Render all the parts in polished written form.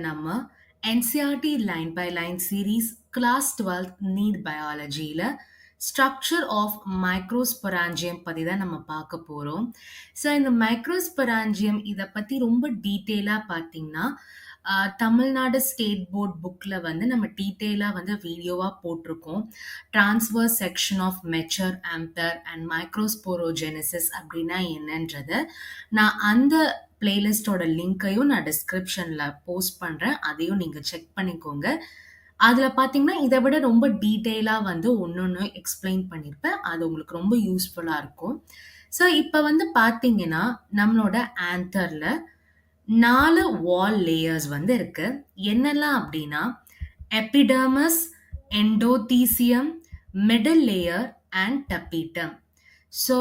நம்ம NCERT line by line series class 12th NEET பயாலஜியில் structure of microsporangium பற்றி தான் நம்ம பார்க்க போகிறோம். ஸோ இந்த மைக்ரோஸ்பொராஞ்சியம் இதை பற்றி ரொம்ப டீட்டெயிலாக பார்த்தீங்கன்னா தமிழ்நாடு ஸ்டேட் போர்ட் புக்கில் வந்து நம்ம டீட்டெயிலாக வந்து வீடியோவாக போட்டிருக்கோம். Transverse section of mature anther and microsporogenesis அப்படின்னா என்னன்றதை நான் அந்த பிளேலிஸ்டோட லிங்க்கையும் நான் டிஸ்கிரிப்ஷனில் போஸ்ட் பண்ணுறேன். அதையும் நீங்கள் செக் பண்ணிக்கோங்க. அதில் பார்த்தீங்கன்னா இதை விட ரொம்ப டீட்டெயிலாக வந்து ஒன்று எக்ஸ்பிளைன் பண்ணியிருப்பேன். அது உங்களுக்கு ரொம்ப யூஸ்ஃபுல்லாக இருக்கும். ஸோ இப்போ வந்து பார்த்தீங்கன்னா நம்மளோட ஆன்தரில் 4 வால் லேயர்ஸ் வந்து இருக்கு. என்னெல்லாம் அப்படின்னா epidermis, endothecium, middle layer and tapetum. So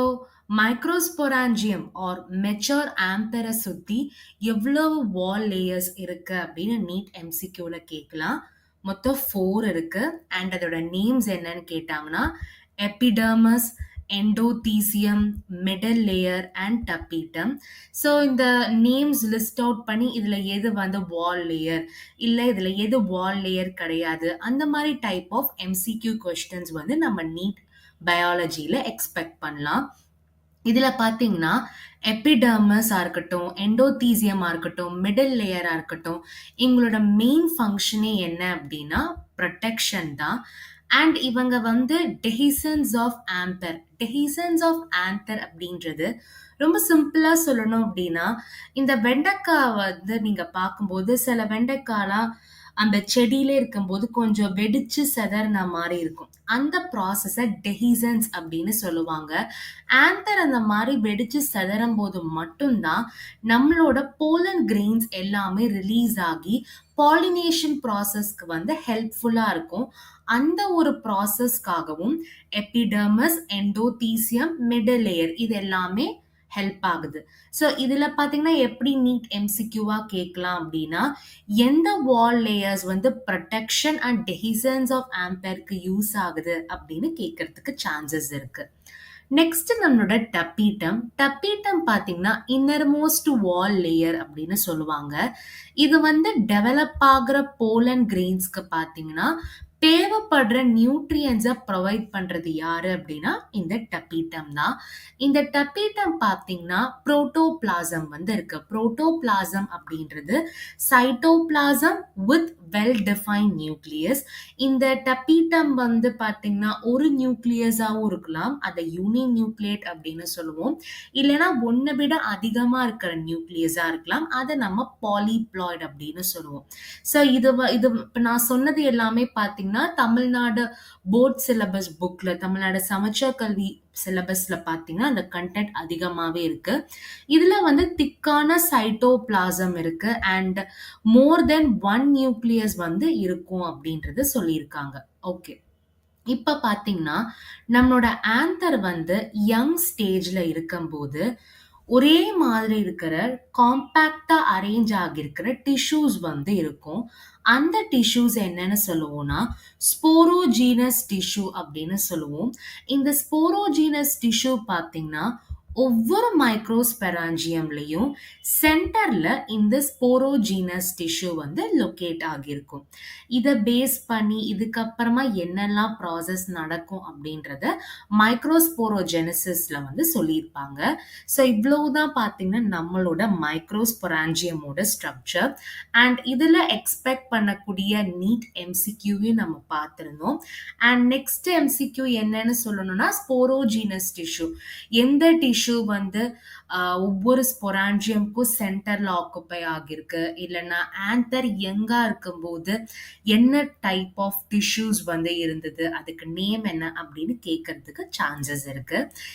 microsporangium are mature ஆம்பரை சுற்றி எவ்வளவு வால் லேயர்ஸ் இருக்கு அப்படின்னு நீட் எம்சிக்யூல கேட்கலாம். மொத்தம் 4 இருக்கு. அண்ட் அதோட நேம்ஸ் என்னன்னு கேட்டாங்கன்னா epidermis, endothecium, middle layer and tapetum. So இந்த நேம்ஸ் லிஸ்ட் அவுட் பண்ணி இதில் எது வந்து வால் லேயர் இல்லை இதில் எது வால் லேயர் கிடையாது, அந்த மாதிரி டைப் ஆஃப் எம்சிக்யூ கொஸ்டின்ஸ் வந்து நம்ம நீட் பயாலஜியில் எக்ஸ்பெக்ட் பண்ணலாம். இதில் பார்த்தீங்கன்னா எபிடர்மஸாக இருக்கட்டும், எண்டோதீசியமாக இருக்கட்டும், மிடில் லேயராக இருக்கட்டும், எங்களோட மெயின் ஃபங்க்ஷனே என்ன அப்படின்னா ப்ரொடெக்ஷன் தான். அண்ட் இவங்க வந்து டெஹிசன்ஸ் ஆஃப் ஆம்பர். டெஹிசன்ஸ் ஆஃப் ஆம்பர் அப்படின்றது ரொம்ப சிம்பிளாக சொல்லணும் அப்படின்னா, இந்த வெண்டைக்காய் வந்து நீங்கள் பார்க்கும்போது சில வெண்டைக்காய்லாம் அந்த செடியிலே இருக்கும்போது கொஞ்சம் வெடிச்சு செதறின மாதிரி இருக்கும். அந்த ப்ராசஸை டெஹிசன்ஸ் அப்படின்னு சொல்லுவாங்க. ஆந்தர் அந்த மாதிரி வெடிச்சு செதறும் போது மட்டும்தான் நம்மளோட போலன் கிரெயின்ஸ் எல்லாமே ரிலீஸ் ஆகி பாலினேஷன் ப்ராசஸ்க்கு வந்து ஹெல்ப்ஃபுல்லாக இருக்கும். அந்த ஒரு ப்ராசஸ்க்காகவும் எபிடர்மஸ், எண்டோதீசியம், மிடில் லேயர் இது எல்லாமே ஹெல்ப் ஆகுது. ஸோ இதில் பார்த்தீங்கன்னா எப்படி நீட் எம்சிக்யூவாக கேட்கலாம் அப்படின்னா, எந்த வால் லேயர்ஸ் வந்து ப்ரொடெக்ஷன் அண்ட் டெஹிசன்ஸ் ஆஃப் ஆம்பருக்கு யூஸ் ஆகுது அப்படின்னு கேட்கறதுக்கு சான்சஸ் இருக்கு. நெக்ஸ்ட் நம்மளோட டபீட்டம். டபீட்டம் பார்த்தீங்கன்னா இன்னர்மோஸ்ட் வால் லேயர் அப்படின்னு சொல்லுவாங்க. இது வந்து டெவலப் ஆகிற போலன் கிரெயின்ஸ்க்கு பார்த்தீங்கன்னா தேவைப்படுற நியூட்ரியன்ஸை ப்ரொவைட் பண்ணுறது யாரு அப்படின்னா இந்த டபீட்டம் தான். இந்த டபீட்டம் பார்த்தீங்கன்னா புரோட்டோபிளாசம் வந்து இருக்கு. புரோட்டோபிளாசம் அப்படின்றது cytoplasm with well defined nucleus. இந்த டபீட்டம் வந்து பார்த்தீங்கன்னா ஒரு நியூக்ளியஸாகவும் இருக்கலாம், அதை யூனி நியூக்ளியேட் அப்படின்னு சொல்லுவோம். இல்லைன்னா ஒன்றை விட அதிகமாக இருக்கிற நியூக்ளியஸாக இருக்கலாம், அதை நம்ம பாலிப்ளாய்டு அப்படின்னு சொல்லுவோம். ஸோ இது இப்போ நான் சொன்னது எல்லாமே பார்த்தீங்கன்னா தமிழ்நாடு போர்ட் சிலபஸ் புக்ல, தமிழ்நாடு சமச்சீர் கல்வி சிலபஸ்ல பார்த்தீங்கன்னா அந்த கண்டென்ட் அதிகமாகவே இருக்கு. இதுல வந்து திக்கான சைட்டோபிளாசம் இருக்கு அண்ட் மோர் தென் 1 நியூக்ளியஸ் வந்து இருக்கும் அப்படின்றது சொல்லியிருக்காங்க. ஓகே, இப்ப பாத்தீங்கன்னா நம்மளோட ஆந்தர் வந்து யங் ஸ்டேஜ்ல இருக்கும்போது ஒரே மாதிரி இருக்கிற காம்பேக்டா அரேஞ்ச் ஆகியிருக்கிற டிஷ்யூஸ் வந்து இருக்கும். அந்த டிஷ்யூஸ் என்னன்னு சொல்லுவோம்னா ஸ்போரோஜீனஸ் டிஷ்யூ அப்படின்னு சொல்லுவோம். இந்த ஸ்போரோஜீனஸ் டிஷ்யூ பார்த்தீங்கன்னா ஒவ்வொரு மைக்ரோஸ்பெராஞ்சியம்லையும் சென்டர்ல இந்த ஸ்போரோஜீனஸ் டிஷ்யூ வந்து லொக்கேட் ஆகியிருக்கும். இதை பேஸ் பண்ணி இதுக்கப்புறமா என்னெல்லாம் ப்ராசஸ் நடக்கும் அப்படின்றத மைக்ரோஸ்போரோஜெனிசிஸ்ல வந்து சொல்லியிருப்பாங்க. ஸோ இவ்வளவுதான் பார்த்தீங்கன்னா நம்மளோட மைக்ரோஸ்பொராஞ்சியமோட ஸ்ட்ரக்சர். அண்ட் இதில் எக்ஸ்பெக்ட் பண்ணக்கூடிய நீட் எம்சிக்யூவையும் நம்ம பார்த்துருந்தோம். அண்ட் நெக்ஸ்ட் எம்சிக்யூ என்னன்னு சொல்லணும்னா ஸ்போரோஜீனஸ் டிஷ்யூ. எந்த டிஷ்யூ வந்து ஒவ்வொரு ஸ்பொராஞ்சியம்க்கும் சென்டர்ல ஆக்குப்பை ஆகிருக்கு, இல்லைன்னா ஆந்தர் யங்கா இருக்கும்போது என்ன டைப் ஆஃப் டிஷ்யூஸ் வந்து இருந்தது, அதுக்கு நேம் என்ன அப்படின்னு கேட்கறதுக்கு சான்சஸ் இருக்கு.